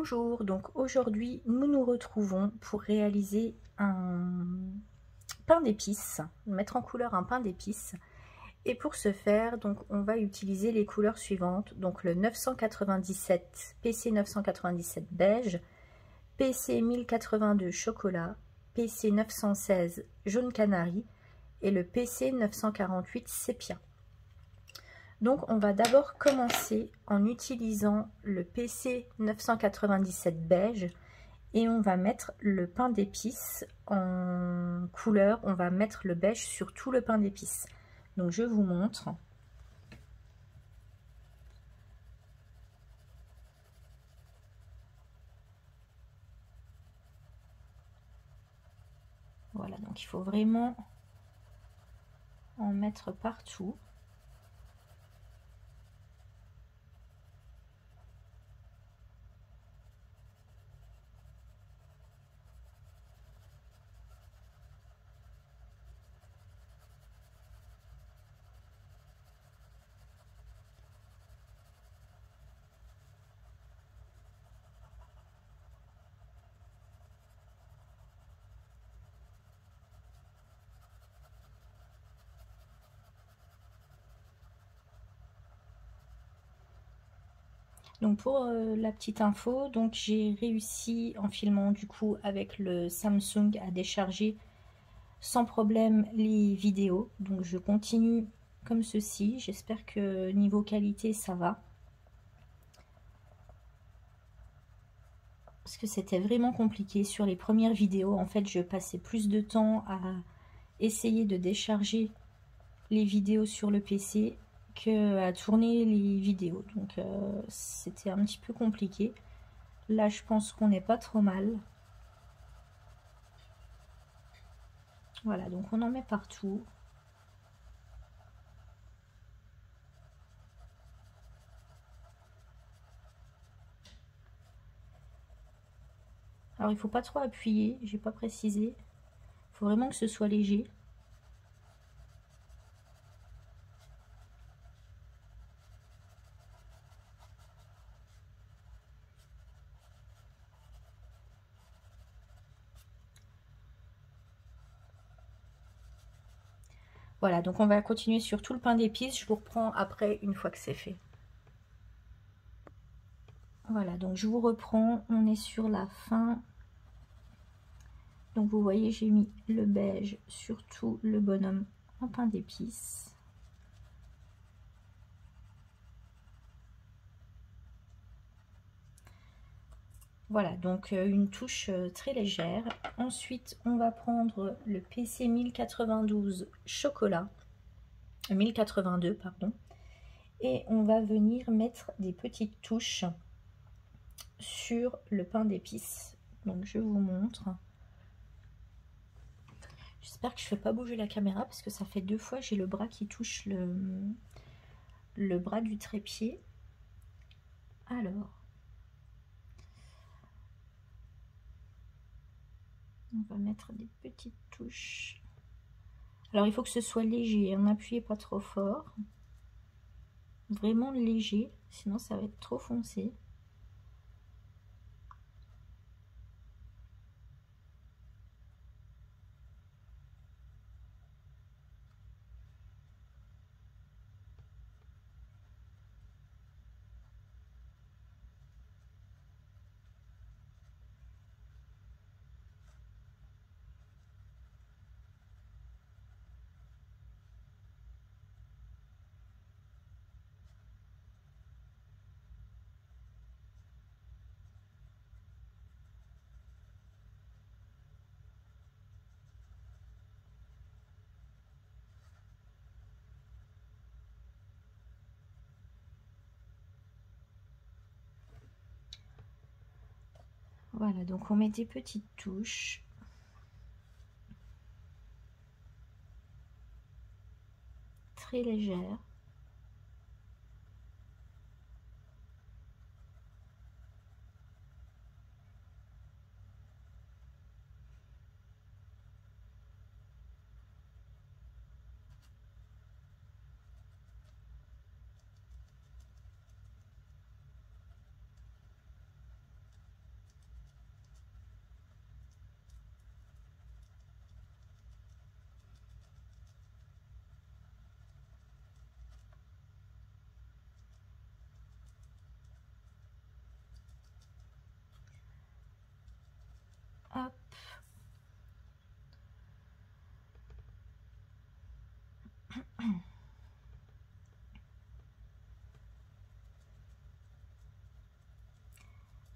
Bonjour, donc aujourd'hui nous nous retrouvons pour réaliser un pain d'épices, mettre en couleur un pain d'épices. Et pour ce faire, donc on va utiliser les couleurs suivantes, donc le 997 PC 997 beige, PC 1082 chocolat, PC 916 jaune canari et le PC 948 sépia. Donc on va d'abord commencer en utilisant le PC 997 beige et on va mettre le pain d'épices en couleur, on va mettre le beige sur tout le pain d'épices. Donc je vous montre. Voilà, donc il faut vraiment en mettre partout. Donc pour la petite info, donc j'ai réussi en filmant du coup avec le Samsung à décharger sans problème les vidéos. Donc je continue comme ceci. J'espère que niveau qualité ça va. Parce que c'était vraiment compliqué sur les premières vidéos. En fait, je passais plus de temps à essayer de décharger les vidéos sur le PC qu'à tourner les vidéos. Donc c'était un petit peu compliqué. Là, je pense qu'on n'est pas trop mal. Voilà, donc on en met partout. Alors, il ne faut pas trop appuyer, j'ai pas précisé. Il faut vraiment que ce soit léger. Voilà, donc on va continuer sur tout le pain d'épices. Je vous reprends après une fois que c'est fait. Voilà, donc je vous reprends. On est sur la fin. Donc vous voyez, j'ai mis le beige sur tout le bonhomme en pain d'épices. Voilà, donc une touche très légère. Ensuite, on va prendre le PC 1092 chocolat, 1082 pardon, et on va venir mettre des petites touches sur le pain d'épices. Donc je vous montre. J'espère que je ne fais pas bouger la caméra parce que ça fait 2 fois j'ai le bras qui touche le bras du trépied. Alors, on va mettre des petites touches. Alors il faut que ce soit léger, n'appuyez pas trop fort. Vraiment léger, sinon ça va être trop foncé. Voilà, donc on met des petites touches. Très légères.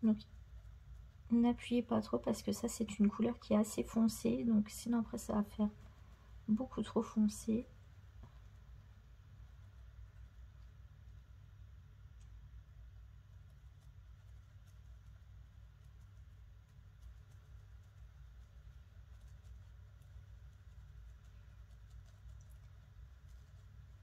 Donc n'appuyez pas trop parce que ça c'est une couleur qui est assez foncée, donc sinon après ça va faire beaucoup trop foncé.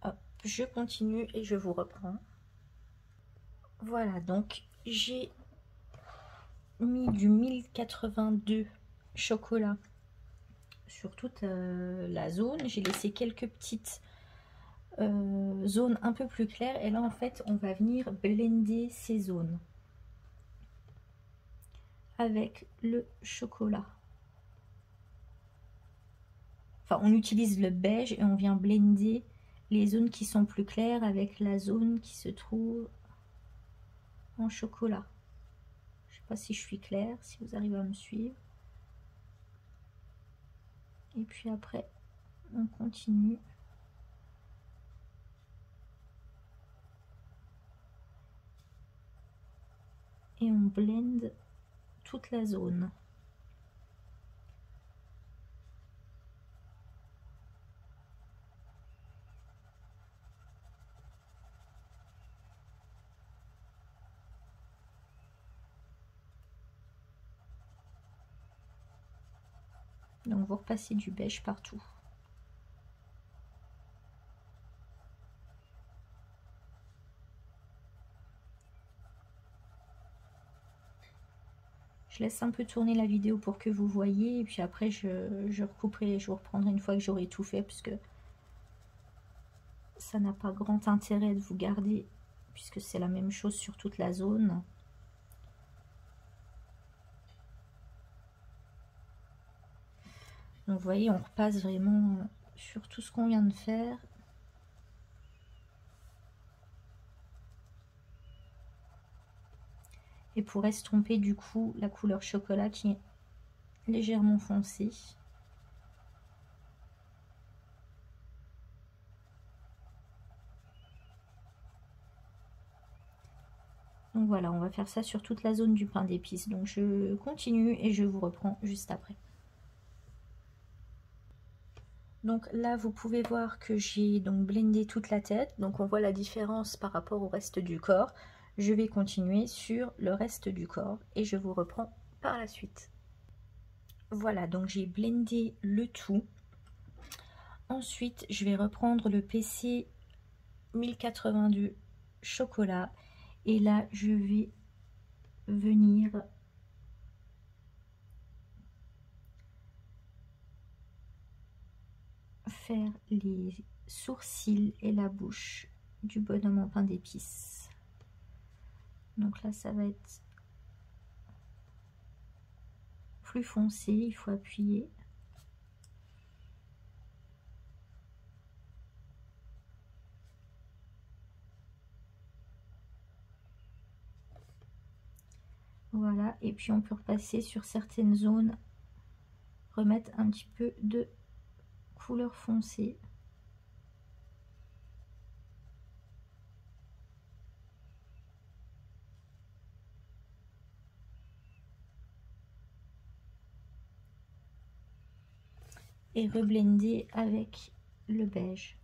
Hop, je continue et je vous reprends. Voilà, donc j'ai mis du 1082 chocolat sur toute la zone. J'ai laissé quelques petites zones un peu plus claires. Et là, en fait, on va venir blender ces zones avec le chocolat. Enfin, on utilise le beige et on vient blender les zones qui sont plus claires avec la zone qui se trouve en chocolat. Je sais pas si je suis claire, si vous arrivez à me suivre. Et puis après, on continue. Et on blende toute la zone. Donc vous repassez du beige partout. Je laisse un peu tourner la vidéo pour que vous voyez et puis après je recouperai, je vous reprendrai une fois que j'aurai tout fait puisque ça n'a pas grand intérêt de vous garder puisque c'est la même chose sur toute la zone. Donc vous voyez, on repasse vraiment sur tout ce qu'on vient de faire. Et pour estomper du coup la couleur chocolat qui est légèrement foncée. Donc voilà, on va faire ça sur toute la zone du pain d'épices. Donc je continue et je vous reprends juste après. Donc là, vous pouvez voir que j'ai donc blendé toute la tête. Donc on voit la différence par rapport au reste du corps. Je vais continuer sur le reste du corps et je vous reprends par la suite. Voilà, donc j'ai blendé le tout. Ensuite, je vais reprendre le PC 1082 chocolat. Et là, je vais venir faire les sourcils et la bouche du bonhomme en pain d'épices. Donc là, ça va être plus foncé, il faut appuyer. Voilà, et puis on peut repasser sur certaines zones, remettre un petit peu de couleur foncée. Et reblender avec le beige.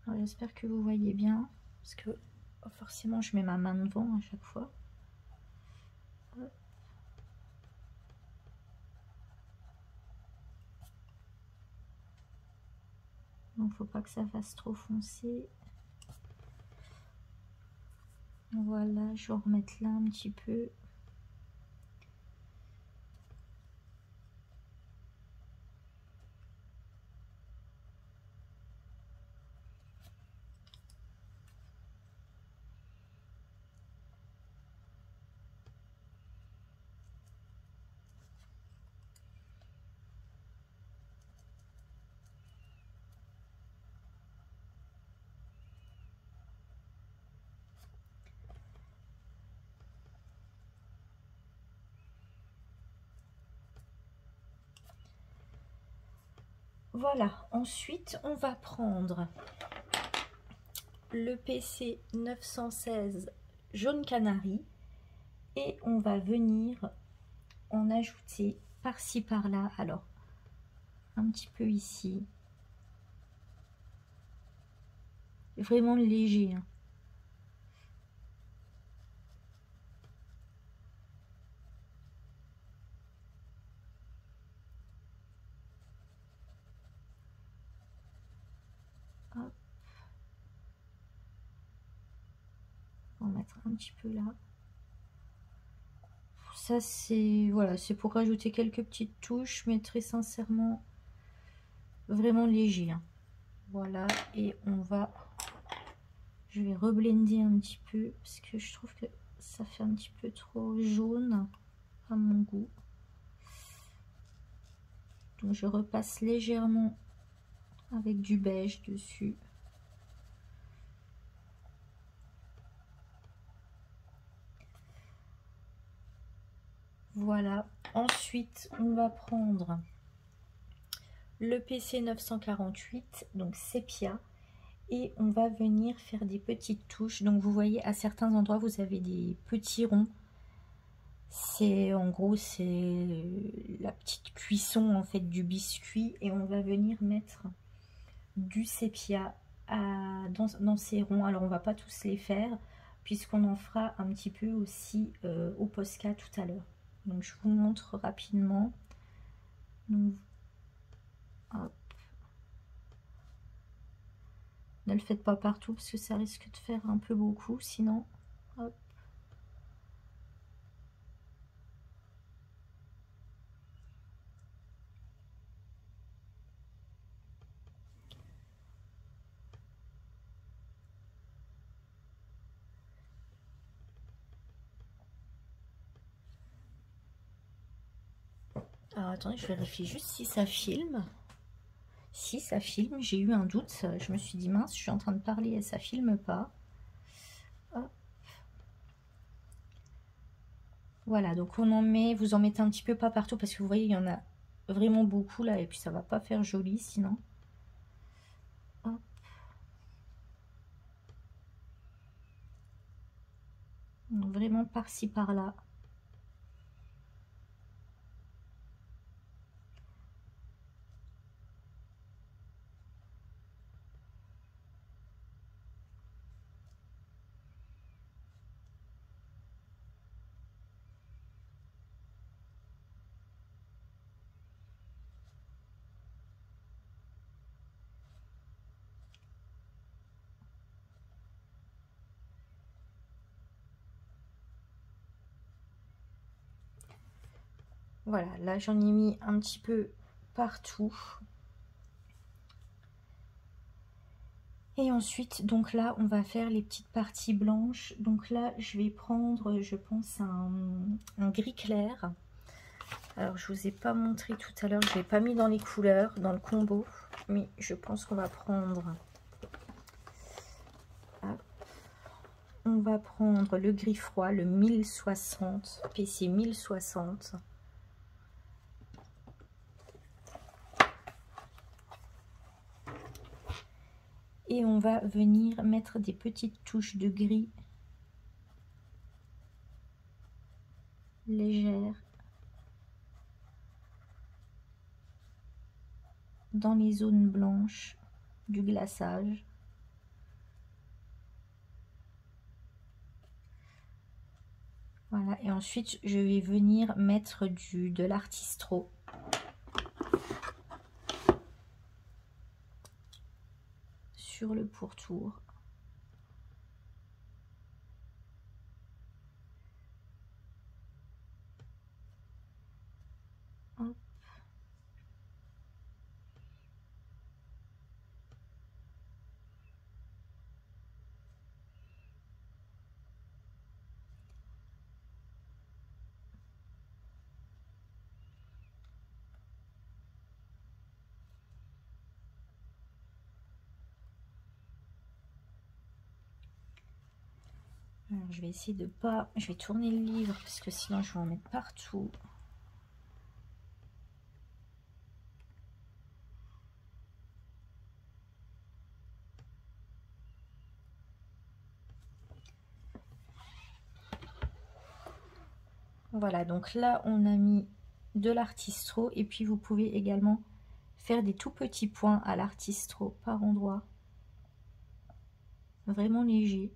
J'espère que vous voyez bien, parce que forcément je mets ma main devant à chaque fois. Donc faut pas que ça fasse trop foncé. Voilà, je vais remettre là un petit peu. Voilà, ensuite on va prendre le PC 916 jaune canari et on va venir en ajouter par-ci par-là. Alors un petit peu ici, vraiment léger, hein. Hop. On va mettre un petit peu là. Ça c'est voilà, c'est pour rajouter quelques petites touches, mais très sincèrement vraiment léger, hein. Voilà, et je vais reblender un petit peu parce que je trouve que ça fait un petit peu trop jaune à mon goût. Donc je repasse légèrement avec du beige dessus. Voilà, ensuite on va prendre le PC 948, donc sépia, et on va venir faire des petites touches. Donc vous voyez à certains endroits vous avez des petits ronds, c'est en gros c'est la petite cuisson en fait du biscuit, et on va venir mettre du sépia dans ces ronds. Alors on va pas tous les faire puisqu'on en fera un petit peu aussi au Posca tout à l'heure. Donc je vous montre rapidement. Donc, hop. Ne le faites pas partout parce que ça risque de faire un peu beaucoup sinon. Hop. Alors attendez, je vérifie juste si ça filme. Si ça filme, j'ai eu un doute. Je me suis dit mince, je suis en train de parler et ça filme pas. Hop. Voilà, donc on en met, vous en mettez un petit peu pas partout parce que vous voyez, il y en a vraiment beaucoup là et puis ça va pas faire joli sinon. Hop. Donc, vraiment par-ci par-là. Voilà, là j'en ai mis un petit peu partout. Et ensuite, donc là, on va faire les petites parties blanches. Donc là, je vais prendre, je pense, un gris clair. Alors, je vous ai pas montré tout à l'heure, je l'ai pas mis dans les couleurs, dans le combo. Mais je pense qu'on va prendre... Hop. On va prendre le gris froid, le 1060, PC 1060. Et on va venir mettre des petites touches de gris légères dans les zones blanches du glaçage. Voilà, et ensuite je vais venir mettre de l'artistro. Sur le pourtour. Hop. Alors, je vais essayer de pas... Je vais tourner le livre parce que sinon je vais en mettre partout. Voilà, donc là on a mis de l'artistro et puis vous pouvez également faire des tout petits points à l'artistro par endroit, vraiment léger.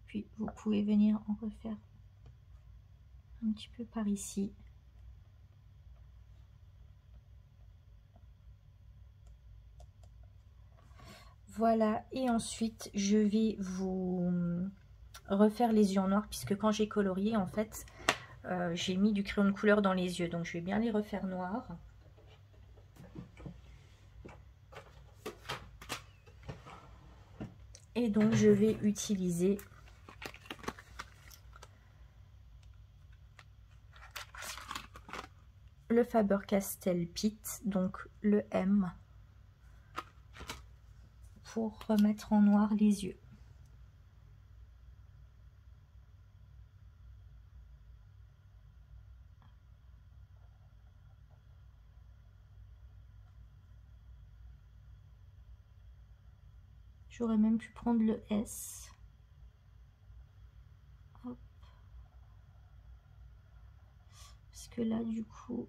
Puis vous pouvez venir en refaire un petit peu par ici. Voilà, et ensuite je vais vous refaire les yeux en noir, puisque quand j'ai colorié, en fait, j'ai mis du crayon de couleur dans les yeux, donc je vais bien les refaire noirs. Et donc je vais utiliser le Faber-Castell Pitt, donc le M, pour remettre en noir les yeux. J'aurais même pu prendre le S. Hop. Parce que là, du coup,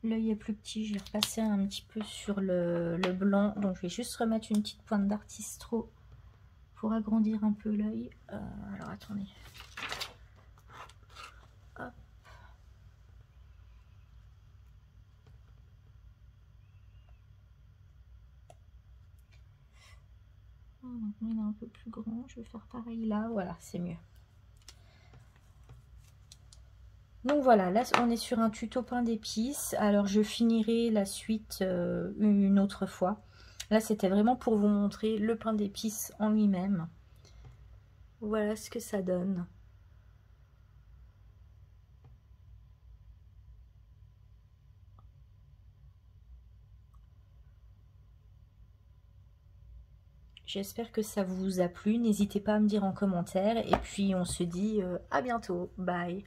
l'œil est plus petit. Je vais repasser un petit peu sur le blanc. Donc, je vais juste remettre une petite pointe d'artistro pour agrandir un peu l'œil. Alors, attendez. Hop. Maintenant, il est un peu plus grand. Je vais faire pareil là. Voilà, c'est mieux. Donc voilà, là on est sur un tuto pain d'épices. Alors je finirai la suite une autre fois. Là c'était vraiment pour vous montrer le pain d'épices en lui-même. Voilà ce que ça donne. J'espère que ça vous a plu. N'hésitez pas à me dire en commentaire. Et puis on se dit à bientôt. Bye.